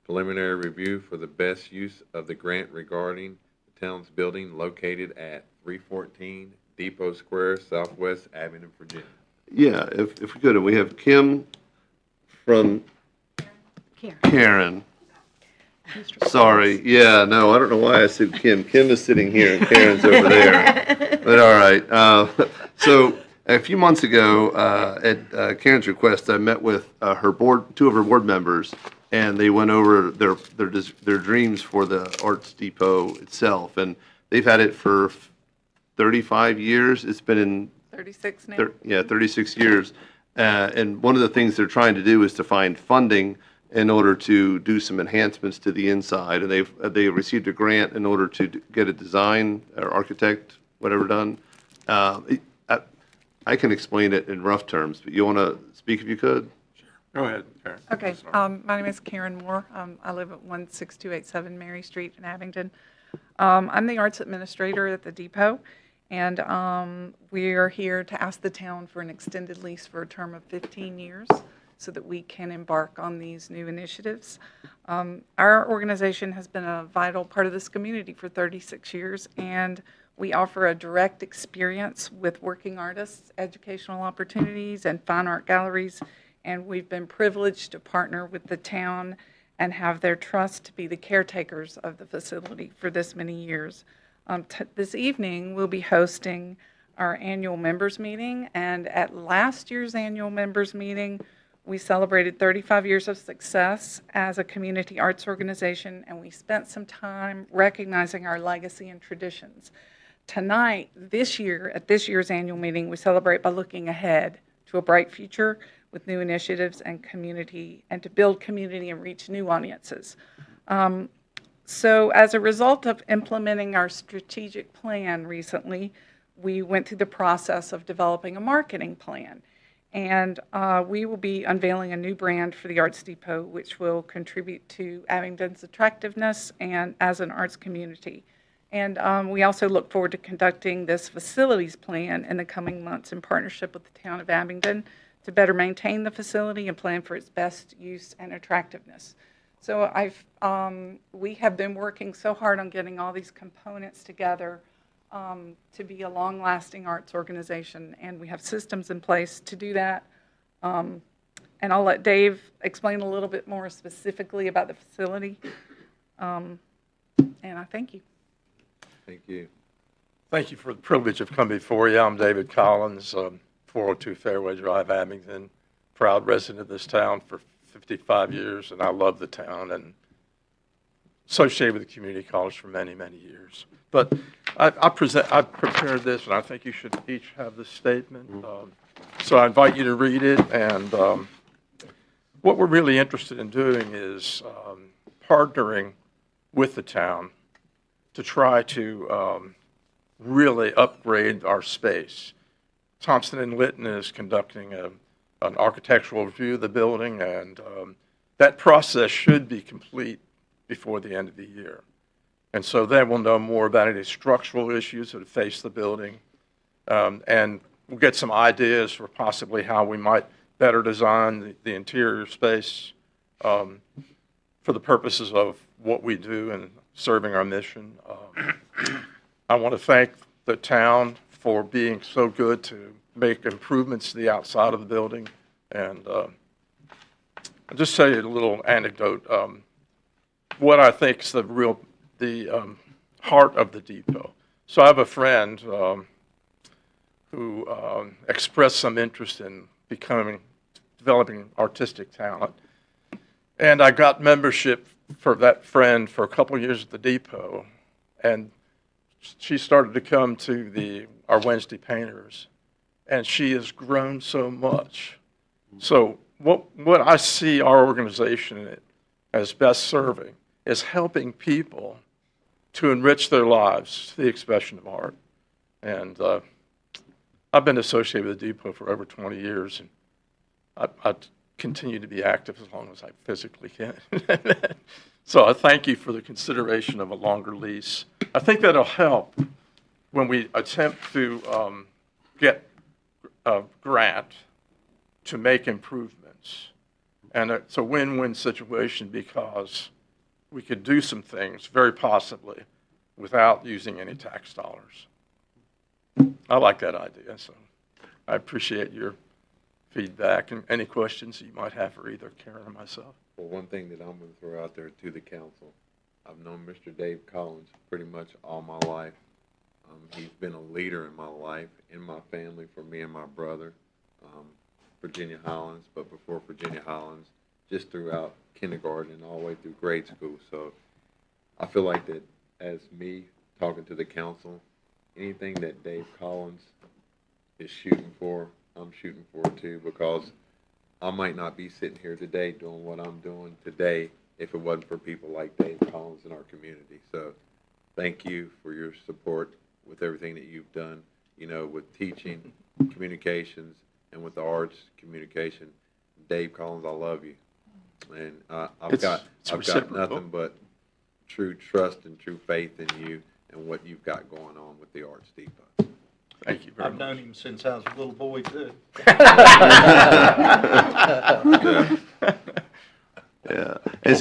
preliminary review for the best use of the grant regarding the town's building located at 314 Depot Square, Southwest Abingdon, Virginia. Yeah, if we could, and we have Kim from Karen. Sorry, yeah, no, I don't know why I said Kim. Kim is sitting here and Karen's over there. But all right. So a few months ago, at Karen's request, I met with her board, two of her board members, and they went over their dreams for the Arts Depot itself. And they've had it for 35 years. It's been in 36 now. 36 years. And one of the things they're trying to do is to find funding in order to do some enhancements to the inside. And they've received a grant in order to get a design or architect, whatever done. I can explain it in rough terms, but you want to speak if you could? Go ahead, Karen. Okay, my name is Karen Moore. I live at 16287 Mary Street in Abingdon. I'm the arts administrator at the Depot, and we are here to ask the town for an extended lease for a term of 15 years so that we can embark on these new initiatives. Our organization has been a vital part of this community for 36 years, and we offer a direct experience with working artists, educational opportunities, and fine art galleries, and we've been privileged to partner with the town and have their trust to be the caretakers of the facility for this many years. This evening, we'll be hosting our annual members meeting, and at last year's annual members meeting, we celebrated 35 years of success as a community arts organization, and we spent some time recognizing our legacy and traditions. Tonight, this year, at this year's annual meeting, we celebrate by looking ahead to a bright future with new initiatives and community, and to build community and reach new audiences. So as a result of implementing our strategic plan recently, we went through the process of developing a marketing plan. And we will be unveiling a new brand for the Arts Depot, which will contribute to Abingdon's attractiveness and as an arts community. And we also look forward to conducting this facilities plan in the coming months in partnership with the town of Abingdon to better maintain the facility and plan for its best use and attractiveness. So we have been working so hard on getting all these components together to be a long-lasting arts organization, and we have systems in place to do that. And I'll let Dave explain a little bit more specifically about the facility. And I thank you. Thank you. Thank you for the privilege of coming before you. I'm David Collins, 402 Fairway Drive, Abingdon, proud resident of this town for 55 years, and I love the town and associated with the community college for many, many years. But I prepared this, and I think you should each have this statement. So I invite you to read it, and what we're really interested in doing is partnering with the town to try to really upgrade our space. Thompson & Litton is conducting an architectural review of the building, and that process should be complete before the end of the year. And so then we'll know more about any structural issues that face the building, and we'll get some ideas for possibly how we might better design the interior space for the purposes of what we do and serving our mission. I want to thank the town for being so good to make improvements to the outside of the building. And I'll just tell you a little anecdote. What I think is the heart of the Depot. So I have a friend who expressed some interest in developing artistic talent. And I got membership for that friend for a couple of years at the Depot. And she started to come to our Wednesday painters. And she has grown so much. So what I see our organization as best serving is helping people to enrich their lives to the expression of art. And I've been associated with the Depot for over 20 years, and I continue to be active as long as I physically can. So I thank you for the consideration of a longer lease. I think that'll help when we attempt to get a grant to make improvements. And it's a win-win situation because we could do some things, very possibly, without using any tax dollars. I like that idea, so I appreciate your feedback and any questions you might have for either Karen or myself. Well, one thing that I'm going to throw out there to the council, I've known Mr. Dave Collins pretty much all my life. He's been a leader in my life, in my family, for me and my brother, Virginia Hollins, but before Virginia Hollins, just throughout kindergarten and all the way through grade school. So I feel like that as me talking to the council, anything that Dave Collins is shooting for, I'm shooting for too, because I might not be sitting here today doing what I'm doing today if it wasn't for people like Dave Collins in our community. So thank you for your support with everything that you've done, you know, with teaching, communications, and with the arts communication. Dave Collins, I love you. And I've got nothing but true trust and true faith in you and what you've got going on with the Arts Depot. Thank you very I've much. known him since I was a little boy, too. Yeah.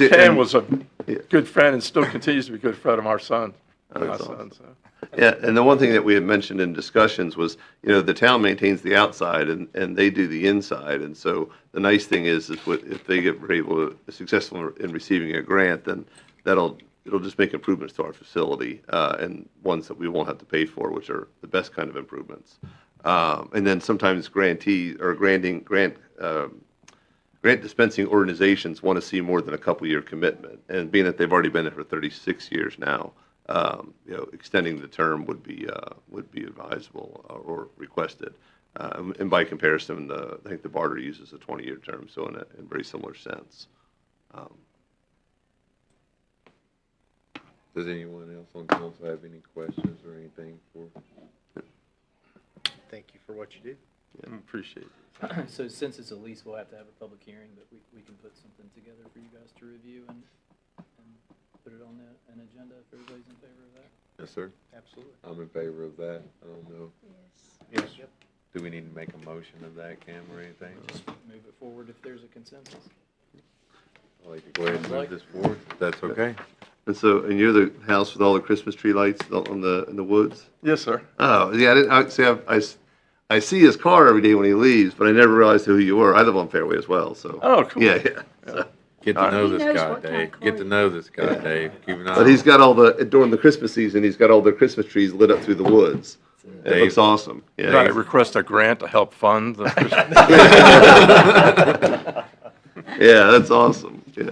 Ken was a good friend and still continues to be a good friend of our son. That's awesome. Yeah, and the one thing that we had mentioned in discussions was, you know, the town maintains the outside and they do the inside. And so the nice thing is if they get successful in receiving a grant, then it'll just make improvements to our facility and ones that we won't have to pay for, which are the best kind of improvements. And then sometimes grant dispensing organizations want to see more than a couple-year commitment. And being that they've already been there for 36 years now, you know, extending the term would be advisable or requested. And by comparison, I think the barter uses a 20-year term, so in a very similar sense. Does anyone else on council have any questions or anything for? Thank you for what you do. Yeah, appreciate it. So since it's a lease, we'll have to have a public hearing, but we can put something together for you guys to review and put it on an agenda if everybody's in favor of that. Yes, sir. Absolutely. I'm in favor of that. I don't know. Yes. Yep. Do we need to make a motion of that, Cam, or anything? Just move it forward if there's a consensus. I'd like to go ahead and move this forward, if that's okay. And so, and you're the house with all the Christmas tree lights in the woods? Yes, sir. Oh, yeah, I see his car every day when he leaves, but I never realized who you were. I live on Fairway as well, so. Oh, cool. Yeah, yeah. So, Get to know He this knows guy, what kind Dave. of Get car to he- know this guy, Dave. Keep an eye but on he's him. got during the Christmas season, he's got all the Christmas trees lit up through the woods. It looks awesome. Did Yeah. I request a grant to help fund the? Yeah, that's awesome. Yeah.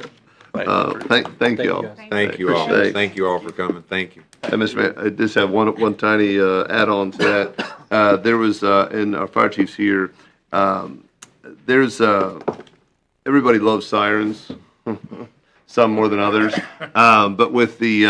Thank you. Thank you all. guys. Thank you all. Appreciate it. Thank you all for coming. Thank you. Mr. Mayor, I just have one tiny add-on to that. There was, and our fire chief's here, there's, everybody loves sirens, some more than others. But with the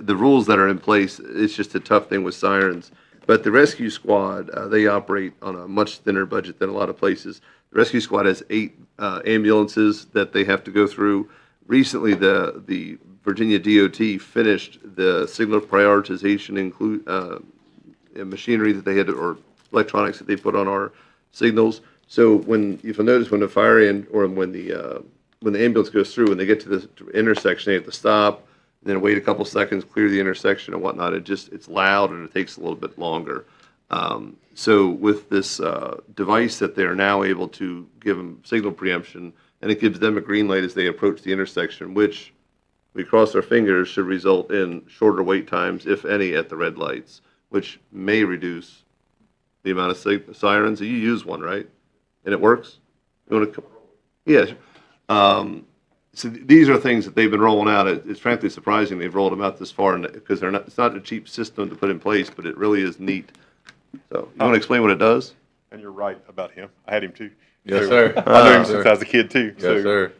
rules that are in place, it's just a tough thing with sirens. But the rescue squad, they operate on a much thinner budget than a lot of places. The rescue squad has 8 ambulances that they have to go through. Recently, the Virginia DOT finished the signal prioritization machinery that they had, or electronics that they put on our signals. So if you notice, when the fire or when the ambulance goes through and they get to the intersection, they have to stop, and then wait a couple seconds, clear the intersection and whatnot. It's loud and it takes a little bit longer. So with this device that they're now able to give them signal preemption, and it gives them a green light as they approach the intersection, which we cross our fingers should result in shorter wait times, if any, at the red lights, which may reduce the amount of sirens. You use one, right? And it works? You want to? Yeah. So these are things that they've been rolling out. It's frankly surprising they've rolled them out this far, because it's not a cheap system to put in place, but it really is neat. So you want to explain what it does? And you're right about him. I had him too. Yes, So, sir. I knew him since I was a kid too. Yes, sir.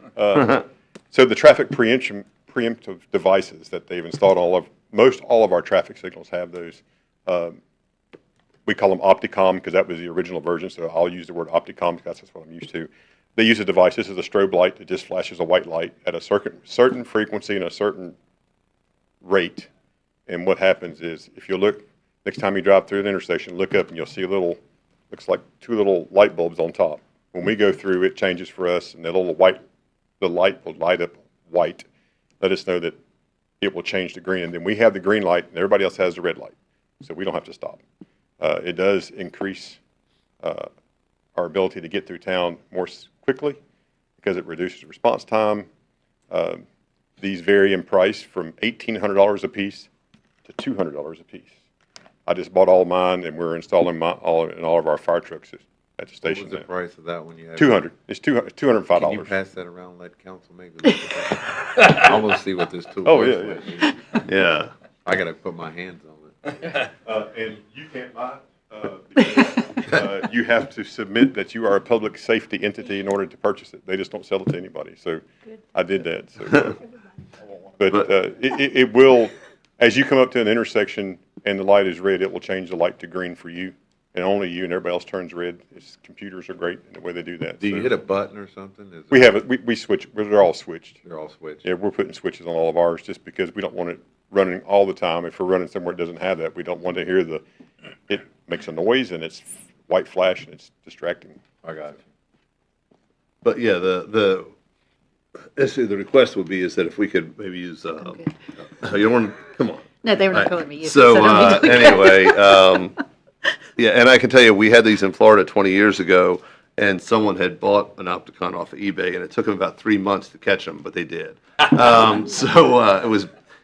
So the traffic preemptive devices that they've installed most all of our traffic signals have those. We call them Opticom because that was the original version. So I'll use the word Opticom because that's what I'm used to. They use a device. This is a strobe light that just flashes a white light at a certain frequency and a certain rate. And what happens is, if you look next time you drive through an intersection, look up and you'll see looks like 2 little light bulbs on top. When we go through, it changes for us, and the light will light up white. let us know that it will change to green. And then we have the green light and everybody else has the red light. So we don't have to stop. It does increase our ability to get through town more quickly because it reduces response time. These vary in price from $1,800 a piece to $200 a piece. I just bought all mine, and we're installing all of our fire trucks at the What station was the now. price of that one you had? 200. It's $205. Can you pass that around and let council maybe look at that? I want to see what this tool Oh, works yeah, with. Yeah. I gotta put my hands on it. And you can't buy it because you have to submit that you are a public safety entity in order to purchase it. They just don't sell it to anybody. So I did that. So, but it will, as you come up to an intersection and the light is red, it will change the light to green for you. And only you, and everybody else turns red. Computers are great in the way they do that. Do you So hit a button or something? Is we it- have it. We switch. They're all switched. They're all switched. Yeah, we're putting switches on all of ours just because we don't want it running all the time. If we're running somewhere that doesn't have that, we don't want to hear it makes a noise and it's white flash and it's distracting. I got you. But yeah, the request would be is that if we could maybe use, you don't want, come on. No, they were not Right. going to me. either, So, don't be doing anyway, yeah, and I can tell you, we had these in Florida 20 years ago, and someone had bought an Opticon off of eBay, and it took them about 3 months to catch them, but they did. It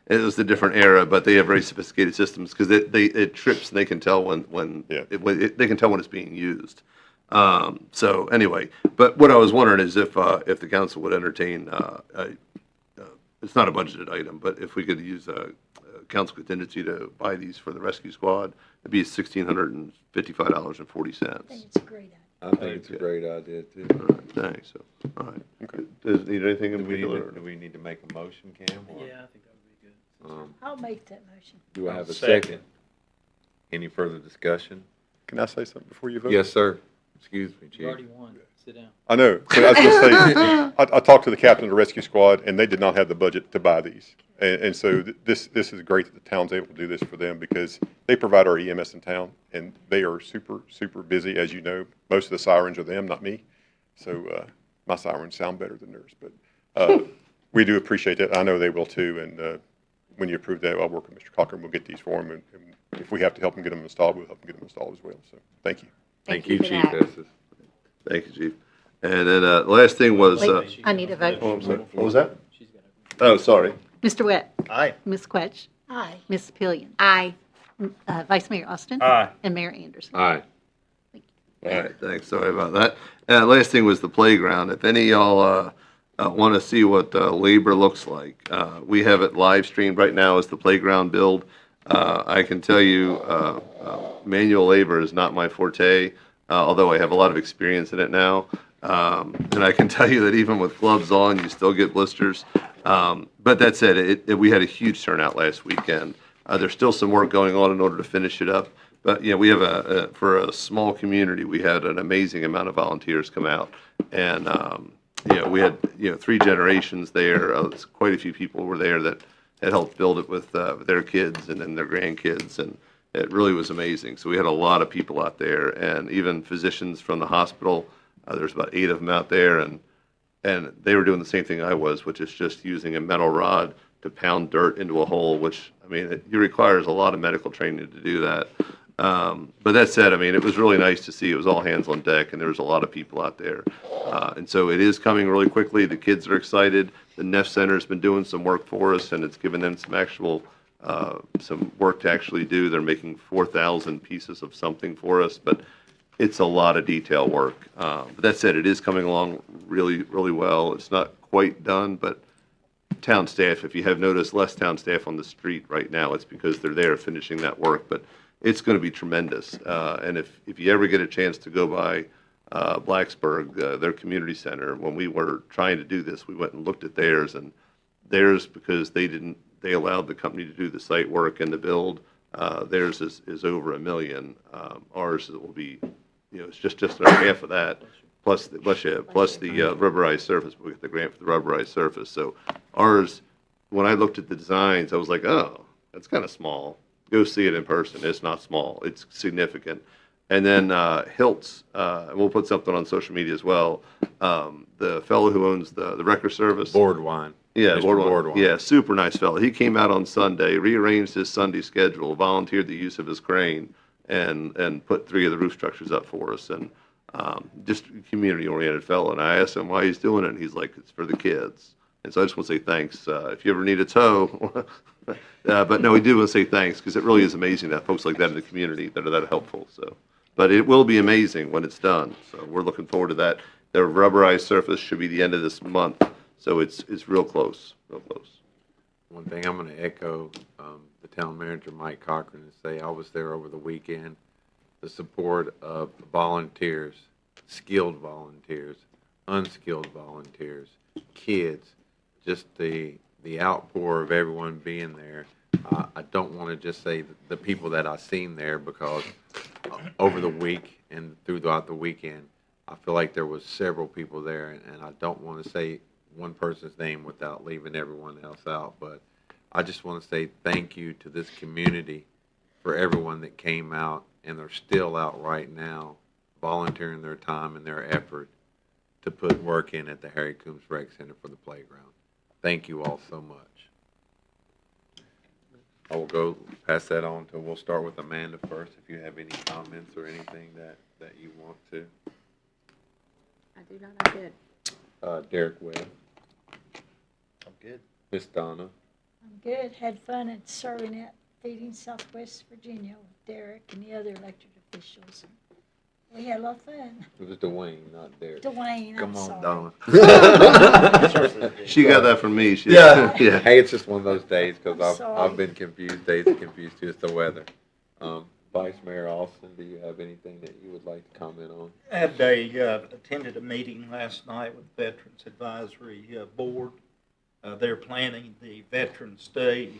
was a different era, but they have very sophisticated systems because it trips and they can tell they can tell when it's being used. So anyway, but what I was wondering is if the council would entertain, it's not a budgeted item, but if we could use a council contingency to buy these for the rescue squad, it'd be $1,655.40. I think it's a great idea. I think it's a great idea too. All right, thanks. So, all right. Okay. Does it need anything in Do we need particular? to, do we need to make a motion, Cam? or, Yeah, I think that would be good. I'll make that motion. Do I have a Second. second? Any further discussion? Can I say something before you vote? Yes, sir. Excuse me, You Chief. already won. Sit down. I know. So I was going to say, I talked to the captain of the rescue squad, and they did not have the budget to buy these. And so this is great that the town's able to do this for them because they provide our EMS in town, and they are super, super busy. As you know, most of the sirens are them, not me. So my sirens sound better than theirs. But we do appreciate that. I know they will too. And when you approve that, I'll work with Mr. Cochran. We'll get these for them. And if we have to help them get them installed, we'll help them get them installed as well. So thank you. Thank you you, for Chief that. Estes. Thank you, Chief. And then the last thing was, Wait, I need a vote. oh, I'm sorry. What was that? She's got Oh, sorry. Mr. Wett, Aye. Ms. Quetch, Aye. Ms. Pillion, Aye. Vice Mayor Austin. Aye. And Mayor Anderson. Aye. All right, thanks. Sorry about that. Last thing was the playground. If any of y'all want to see what labor looks like, we have it live streamed right now as the playground build. I can tell you, manual labor is not my forte, although I have a lot of experience in it now. And I can tell you that even with gloves on, you still get blisters. But that said, we had a huge turnout last weekend. There's still some work going on in order to finish it up. But, we have for a small community, we had an amazing amount of volunteers come out. And, we had, 3 generations there. Quite a few people were there that had helped build it with their kids and then their grandkids. And it really was amazing. So we had a lot of people out there and even physicians from the hospital. There's about 8 of them out there. And they were doing the same thing I was, which is just using a metal rod to pound dirt into a hole, which, it requires a lot of medical training to do that. But that said, it was really nice to see. It was all hands on deck, and there was a lot of people out there. And so it is coming really quickly. The kids are excited. The Neff Center has been doing some work for us, and it's given them some work to actually do. They're making 4,000 pieces of something for us, but it's a lot of detail work. But that said, it is coming along really, really well. It's not quite done, but town staff, if you have noticed less town staff on the street right now, it's because they're there finishing that work. But it's going to be tremendous. And if you ever get a chance to go by Blacksburg, their community center, when we were trying to do this, we went and looked at theirs, and theirs, because they allowed the company to do the site work and the build, theirs is over $1 million. Ours will be, it's just under half of that, plus the rubberized surface. We get the grant for the rubberized surface. So ours, when I looked at the designs, I was like, oh, that's kind of small. Go see it in person. It's not small. It's significant. And then Hiltz, and we'll put something on social media as well. The fellow who owns the wrecker service. Board wine. Yeah, Mr. Boardwalk. Boardwalk. Yeah, super nice fellow. He came out on Sunday, rearranged his Sunday schedule, volunteered the use of his crane, and put 3 of the roof structures up for us. And just a community-oriented fellow. And I asked him why he's doing it, and he's like, it's for the kids. And so I just want to say thanks. If you ever need a tow, but no, we do want to say thanks because it really is amazing to have folks like that in the community that are that helpful. So, but it will be amazing when it's done. So we're looking forward to that. The rubberized surface should be the end of this month. So it's real close, real close. One thing I'm going to echo the town manager, Mike Cochran, and say I was there over the weekend. The support of volunteers, skilled volunteers, unskilled volunteers, kids, just the outpour of everyone being there. I don't want to just say the people that I seen there because over the week and throughout the weekend, I feel like there was several people there, and I don't want to say one person's name without leaving everyone else out, but I just want to say thank you to this community for everyone that came out and they're still out right now volunteering their time and their effort to put work in at the Harry Coombs Rec Center for the playground. Thank you all so much. I will go pass that on to, we'll start with Amanda first, if you have any comments or anything that you want to. I do not, I'm good. Derek Webb, I'm good. Miss Donna, I'm good. Had fun at serving at Feeding Southwest Virginia with Derek and the other elected officials. We had a lot of fun. it was Dwayne, not Derek. Dwayne, Come I'm on, sorry. Donna. She got that from me. She, Yeah. yeah. Hey, it's just one of those days because Sorry. I've been confused. Days are confused too. It's the weather. Vice Mayor Austin, do you have anything that you would like to comment on? Attended a meeting last night with the Veterans Advisory Board. They're planning the Veterans Day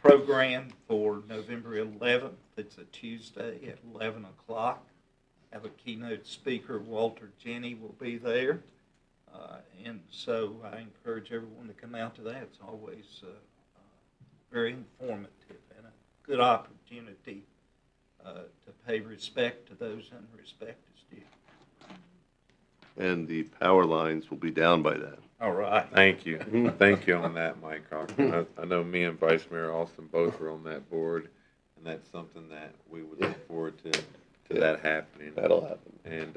program for November 11th. It's a Tuesday at 11 o'clock. Have a keynote speaker, Walter Jenny, will be there. And so I encourage everyone to come out to that. It's always very informative and a good opportunity to pay respect to those in respect is due. And the power lines will be down by then. All right. Thank you. Thank you on that, Mike Cochran. I know me and Vice Mayor Austin both were on that board, and that's something that we would look forward to that happening. That'll happen. And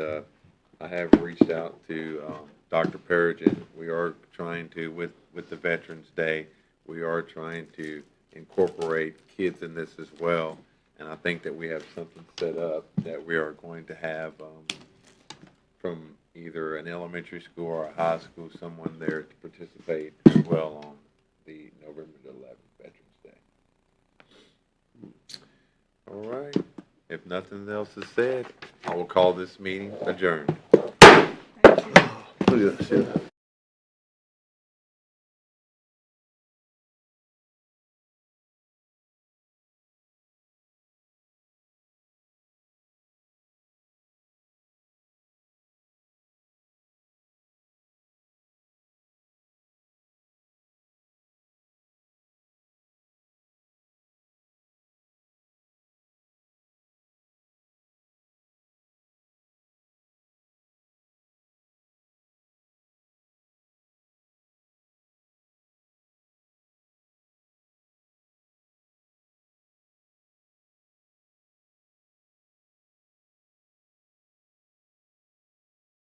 I have reached out to Dr. Perigin. We are trying to, with the Veterans Day, we are trying to incorporate kids in this as well. And I think that we have something set up that we are going to have from either an elementary school or a high school, someone there to participate as well on the November 11th Veterans Day. All right. If nothing else is said, I will call this meeting adjourned. Look at that.